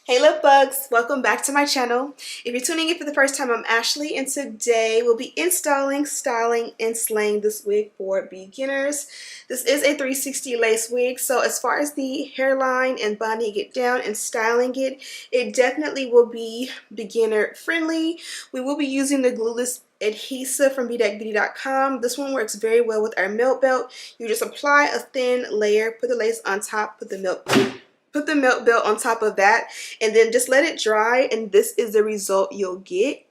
Hey love bugs, welcome back to my channel. If you're tuning in for the first time, I'm Ashley and today we'll be installing, styling, and slaying this wig for beginners. This is a 360 lace wig, so as far as the hairline and bonding it down and styling it, it definitely will be beginner friendly. We will be using the glueless adhesive from bdeckbeauty.com. This one works very well with our melt belt. You just apply a thin layer, put the lace on top, put the melt belt on top of that, and then just let it dry, and this is the result you'll get.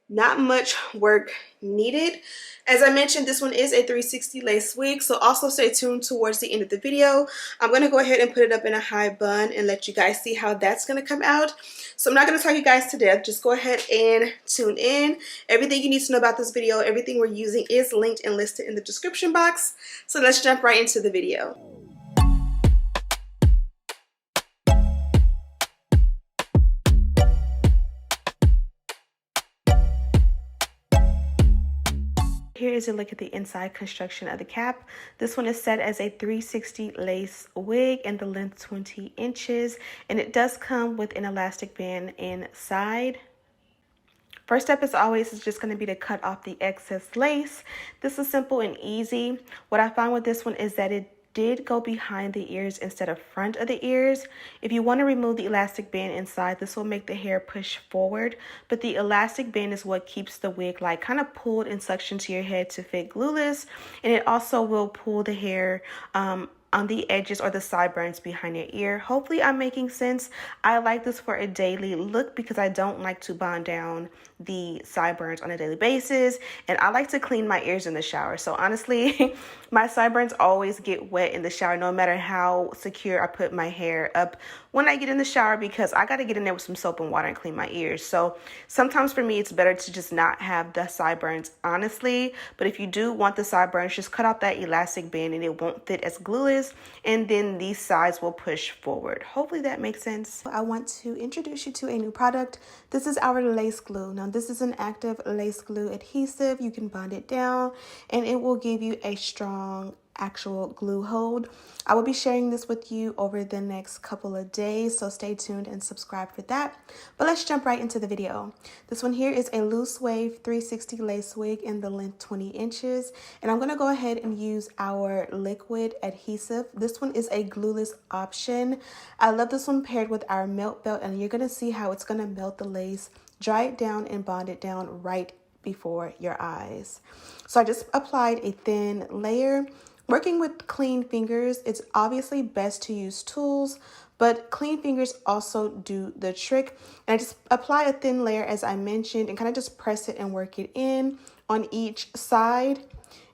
Not much work needed. As I mentioned, this one is a 360 lace wig, so also stay tuned towards the end of the video. I'm going to go ahead and put it up in a high bun and let you guys see how that's going to come out. So I'm not going to talk you guys to death. Just go ahead and tune in. Everything you need to know about this video, everything we're using is linked and listed in the description box. So let's jump right into the video. Here is a look at the inside construction of the cap. This one is set as a 360 lace wig and the length 20 inches, and it does come with an elastic band inside. First step, as always, is just going to be to cut off the excess lace. This is simple and easy. What I found with this one is that it did go behind the ears instead of front of the ears. If you want to remove the elastic band inside, this will make the hair push forward, but the elastic band is what keeps the wig like kind of pulled and suctioned to your head to fit glueless, and it also will pull the hair on the edges or the sideburns behind your ear. Hopefully I'm making sense. I like this for a daily look because I don't like to bond down the sideburns on a daily basis, and I like to clean my ears in the shower. So honestly, my sideburns always get wet in the shower no matter how secure I put my hair up when I get in the shower, because I got to get in there with some soap and water and clean my ears. So sometimes for me it's better to just not have the sideburns, honestly. But if you do want the sideburns, just cut out that elastic band and it won't fit as glueless, and then these sides will push forward. Hopefully that makes sense. I want to introduce you to a new product. This is our lace glue. Now this is an active lace glue adhesive. You can bond it down and it will give you a strong actual glue hold. I will be sharing this with you over the next couple of days, so stay tuned and subscribe for that. But let's jump right into the video. This one here is a loose wave 360 lace wig in the length 20 inches, and I'm going to go ahead and use our liquid adhesive. This one is a glueless option. I love this one paired with our melt belt, and you're going to see how it's going to melt the lace, dry it down, and bond it down right before your eyes. So I just applied a thin layer. Working with clean fingers, it's obviously best to use tools, but clean fingers also do the trick. And I just apply a thin layer, as I mentioned, and kind of just press it and work it in on each side.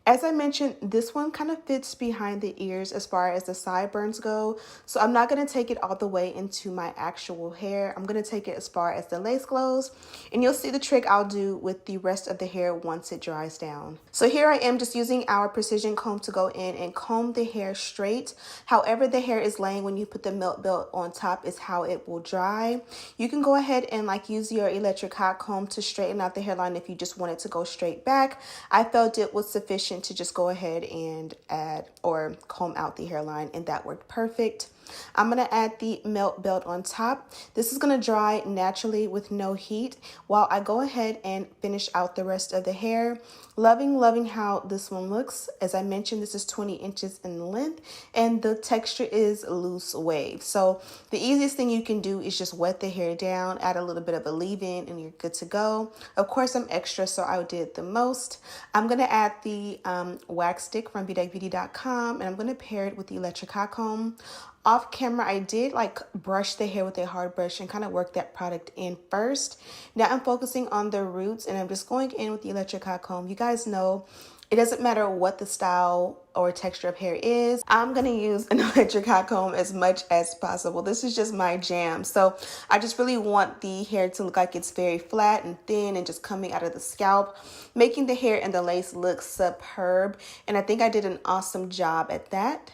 As I mentioned, this one kind of fits behind the ears as far as the sideburns go, so I'm not going to take it all the way into my actual hair. I'm going to take it as far as the lace goes, and you'll see the trick I'll do with the rest of the hair once it dries down. So here I am just using our precision comb to go in and comb the hair straight. However the hair is laying when you put the melt belt on top is how it will dry. You can go ahead and use your electric hot comb to straighten out the hairline if you just want it to go straight back. I felt it was sufficient to just go ahead and add or comb out the hairline, and that worked perfect. I'm going to add the melt belt on top. This is going to dry naturally with no heat while I go ahead and finish out the rest of the hair. Loving how this one looks. As I mentioned, this is 20 inches in length and the texture is loose wave. So the easiest thing you can do is just wet the hair down, add a little bit of a leave-in, and you're good to go. Of course, I'm extra, so I did the most. I'm going to add the wax stick from bdeckbeauty.com, and I'm going to pair it with the electric hot comb. Off camera, I did brush the hair with a hard brush and kind of work that product in first. Now I'm focusing on the roots, and I'm just going in with the electric hot comb. You guys know it doesn't matter what the style or texture of hair is. I'm going to use an electric hot comb as much as possible. This is just my jam. So I just really want the hair to look like it's very flat and thin and just coming out of the scalp, making the hair and the lace look superb. And I think I did an awesome job at that.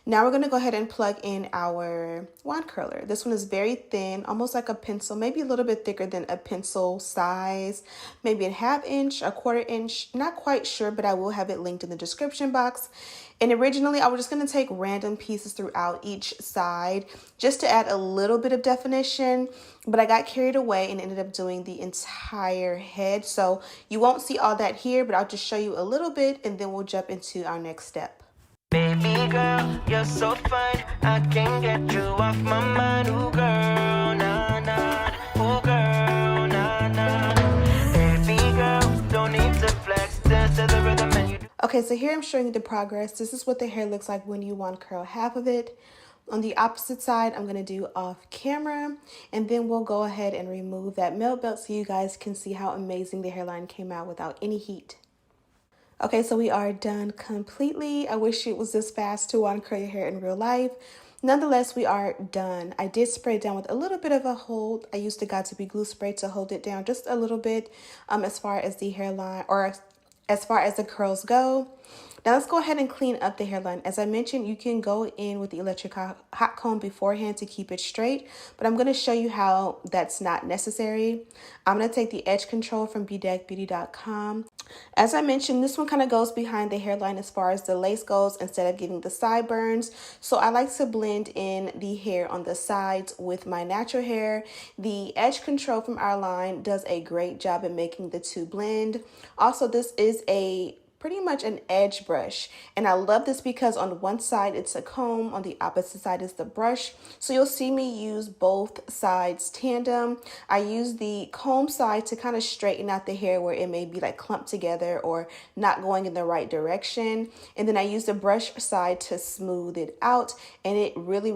Now we're going to go ahead and plug in our wand curler. This one is very thin, almost like a pencil, maybe a little bit thicker than a pencil size, maybe a 1/2 inch, a 1/4 inch, not quite sure, but I will have it linked in the description box. And originally I was just going to take random pieces throughout each side just to add a little bit of definition, but I got carried away and ended up doing the entire head. So you won't see all that here, but I'll just show you a little bit and then we'll jump into our next step. Baby girl, you're so fine, I can't get you off my mind. Ooh girl, nah nah, ooh girl, nah nah. Baby girl, don't need to flex, dance to the rhythm and you. Okay, so here I'm showing you the progress. This is what the hair looks like when you wand curl half of it. On the opposite side, I'm going to do off camera, and then we'll go ahead and remove that melt belt so you guys can see how amazing the hairline came out without any heat. Okay, so we are done completely. I wish it was this fast to wand curl your hair in real life. Nonetheless, we are done. I did spray it down with a little bit of a hold. I used the Got2b glue spray to hold it down just a little bit as far as the hairline, or as far as the curls go. Now let's go ahead and clean up the hairline. As I mentioned, you can go in with the electric hot comb beforehand to keep it straight, but I'm going to show you how that's not necessary. I'm going to take the edge control from bdeckbeauty.com. As I mentioned, this one kind of goes behind the hairline as far as the lace goes instead of giving the sideburns. So I like to blend in the hair on the sides with my natural hair. The edge control from our line does a great job at making the two blend. Also, this is pretty much an edge brush, and I love this because on one side it's a comb, on the opposite side is the brush, so you'll see me use both sides tandem. I use the comb side to kind of straighten out the hair where it may be like clumped together or not going in the right direction, and then I use the brush side to smooth it out, and it really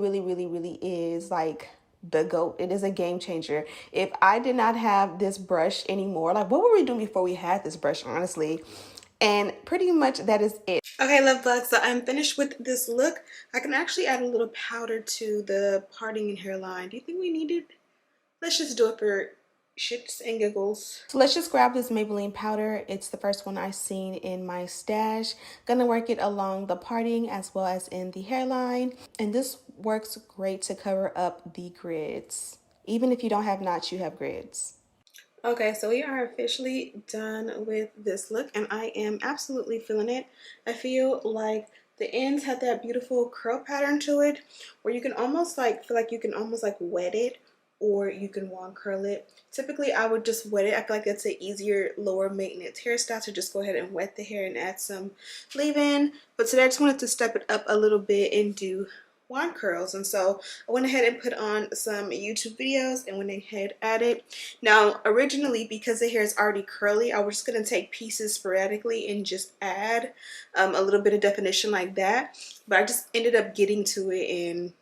is like the GOAT. It is a game changer. If I did not have this brush anymore, like what were we doing before we had this brush, honestly? And pretty much that is it. Okay, love bugs, so I'm finished with this look. I can actually add a little powder to the parting and hairline. Do you think we need it? Let's just do it for shits and giggles. So let's just grab this Maybelline powder. It's the first one I've seen in my stash. Gonna work it along the parting as well as in the hairline. And this works great to cover up the grids. Even if you don't have knots, you have grids. Okay, so we are officially done with this look, and I am absolutely feeling it. I feel like the ends have that beautiful curl pattern to it, where you can almost like feel like you can almost like wet it, or you can wand curl it. Typically, I would just wet it. I feel like that's an easier, lower maintenance hairstyle to just go ahead and wet the hair and add some leave-in. But today I just wanted to step it up a little bit and do wand curls, and so I went ahead and put on some YouTube videos and went ahead at it. Now originally, because the hair is already curly, I was just going to take pieces sporadically and just add a little bit of definition like that, but I just ended up getting to it and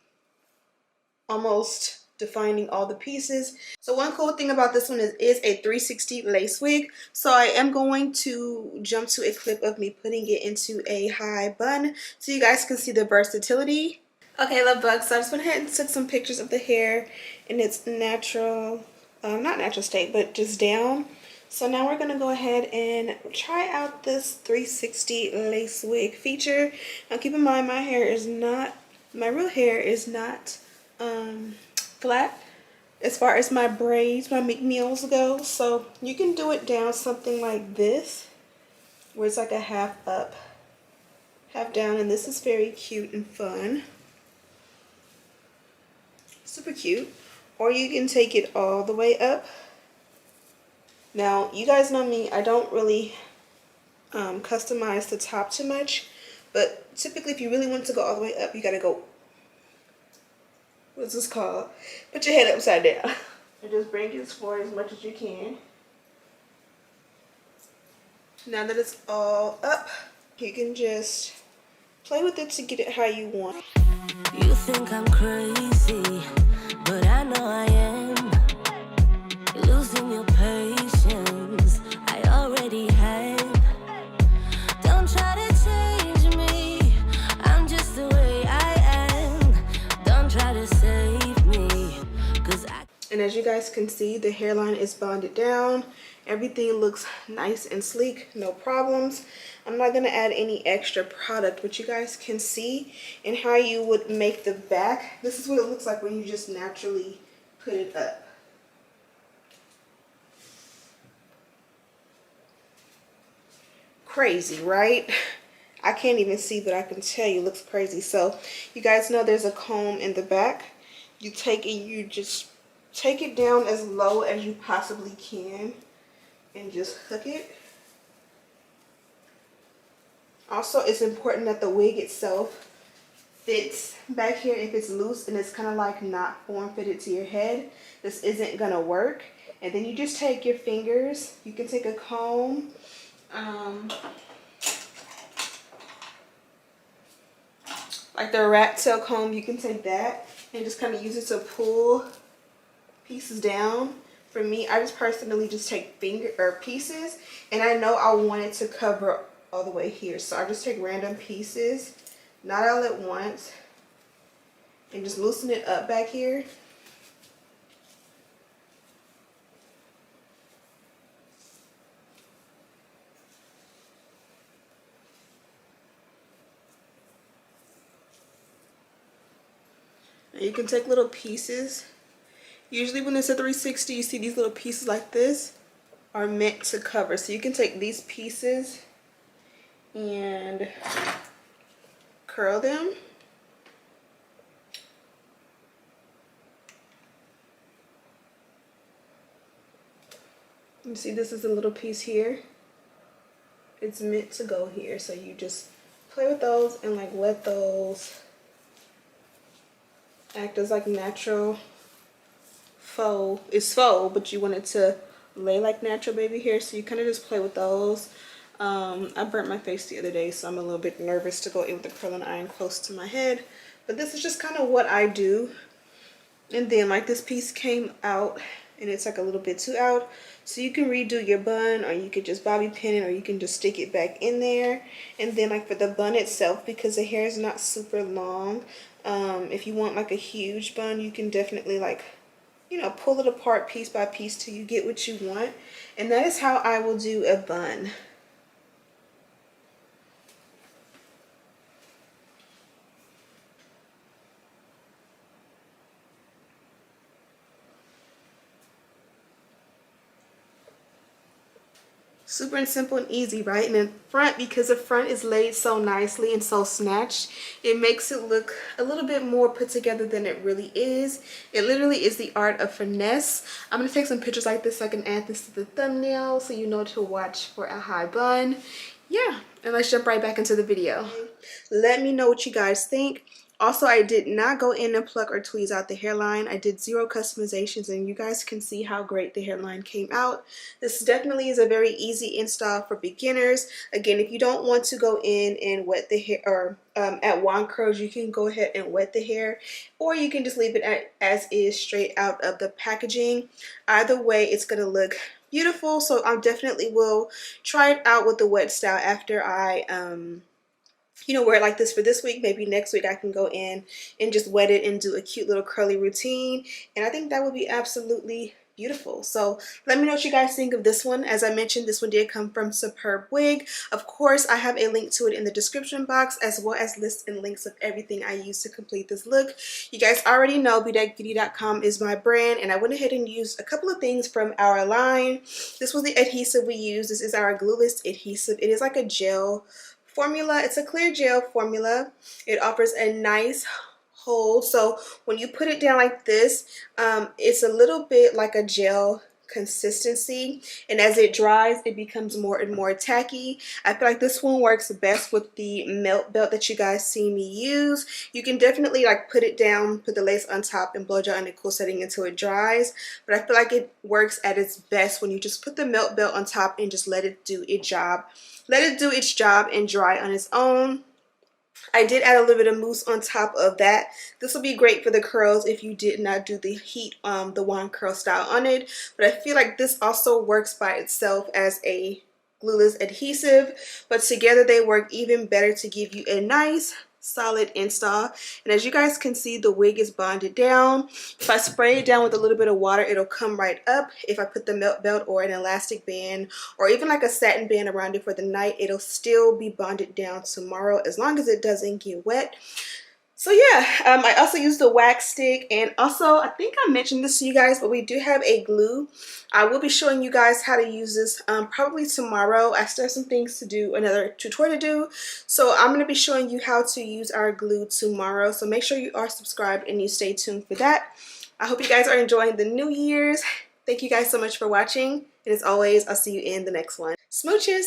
almost defining all the pieces. So one cool thing about this one is a 360 lace wig, so I am going to jump to a clip of me putting it into a high bun so you guys can see the versatility. Okay, love bugs, so I just went ahead and took some pictures of the hair in its natural, not natural state, but just down. So now we're going to go ahead and try out this 360 lace wig feature. Now keep in mind, my hair is not, my real hair is not flat as far as my braids, my McNeils go. So you can do it down something like this, where it's like a half up, half down, and this is very cute and fun. Super cute. Or you can take it all the way up. Now you guys know me, I don't really customize the top too much, but typically if you really want to go all the way up, you gotta go, what's this called, put your head upside down and just bring it forward as much as you can. Now that it's all up, you can just play with it to get it how you want. You think I'm crazy, but I know I am. You're losing your patience, I already have. Don't try to change me, I'm just the way I am. Don't try to save me, 'cause I... And as you guys can see, the hairline is bonded down. Everything looks nice and sleek, no problems. I'm not going to add any extra product, but you guys can see and how you would make the back. This is what it looks like when you just naturally put it up. Crazy, right? I can't even see, but I can tell you it looks crazy. So you guys know there's a comb in the back. You take it, you just take it down as low as you possibly can and just hook it. Also, it's important that the wig itself fits back here. If it's loose and it's kind of like not form fitted to your head, this isn't gonna work. And then you just take your fingers, you can take a comb, like the rat tail comb, you can take that and just kind of use it to pull pieces down. For me, I just personally just take pieces, and I know I want it to cover all the way here, so I just take random pieces, not all at once, and just loosen it up back here. And you can take little pieces. Usually when it's a 360, you see these little pieces like this are meant to cover. So you can take these pieces and curl them. You see this is a little piece here. It's meant to go here. So you just play with those and like let those act as like natural faux. It's faux, but you want it to lay like natural baby hair, so you kind of just play with those. I burnt my face the other day, so I'm a little bit nervous to go in with the curling iron close to my head, but this is just kind of what I do. And then like this piece came out and it's like a little bit too out, so you can redo your bun, or you could just bobby pin it, or you can just stick it back in there. And then like for the bun itself, because the hair is not super long, if you want like a huge bun, you can definitely like, you know, pull it apart piece by piece till you get what you want. And that is how I will do a bun. Super and simple and easy, right? And then front, because the front is laid so nicely and so snatched, it makes it look a little bit more put together than it really is. It literally is the art of finesse. I'm going to take some pictures like this so I can add this to the thumbnail so you know to watch for a high bun. Yeah, and let's jump right back into the video. Let me know what you guys think. Also, I did not go in and pluck or tweeze out the hairline. I did 0 customizations, and you guys can see how great the hairline came out. This definitely is a very easy install for beginners. Again, if you don't want to go in and wet the hair, or at wand curls, you can go ahead and wet the hair, or you can just leave it as is straight out of the packaging. Either way, it's going to look beautiful, so I definitely will try it out with the wet style after I you know, wear it like this for this week. Maybe next week I can go in and just wet it and do a cute little curly routine, and I think that would be absolutely beautiful. So let me know what you guys think of this one. As I mentioned, this one did come from SuperbWig. Of course, I have a link to it in the description box, as well as lists and links of everything I used to complete this look. You guys already know BeautyBeauty.com is my brand, and I went ahead and used a couple of things from our line. This was the adhesive we used. This is our glueless adhesive. It is like a gel formula. It's a clear gel formula. It offers a nice hold, so when you put it down like this, it's a little bit like a gel consistency, and as it dries, it becomes more and more tacky. I feel like this one works best with the melt belt that you guys see me use. You can definitely like put it down, put the lace on top, and blow dry on a cool setting until it dries, but I feel like it works at its best when you just put the melt belt on top and just let it do its job. Let it do its job and dry on its own. I did add a little bit of mousse on top of that. This will be great for the curls if you did not do the heat, the wand curl style on it. But I feel like this also works by itself as a glueless adhesive. But together they work even better to give you a nice solid install. And as you guys can see, the wig is bonded down. If I spray it down with a little bit of water, it'll come right up. If I put the melt belt or an elastic band or even like a satin band around it for the night, it'll still be bonded down tomorrow as long as it doesn't get wet. So yeah, I also use the wax stick, and also I think I mentioned this to you guys, but we do have a glue. I will be showing you guys how to use this probably tomorrow. I still have some things to do, another tutorial to do, so I'm going to be showing you how to use our glue tomorrow. So make sure you are subscribed and you stay tuned for that. I hope you guys are enjoying the New Year's. Thank you guys so much for watching, and as always, I'll see you in the next one. Smooches!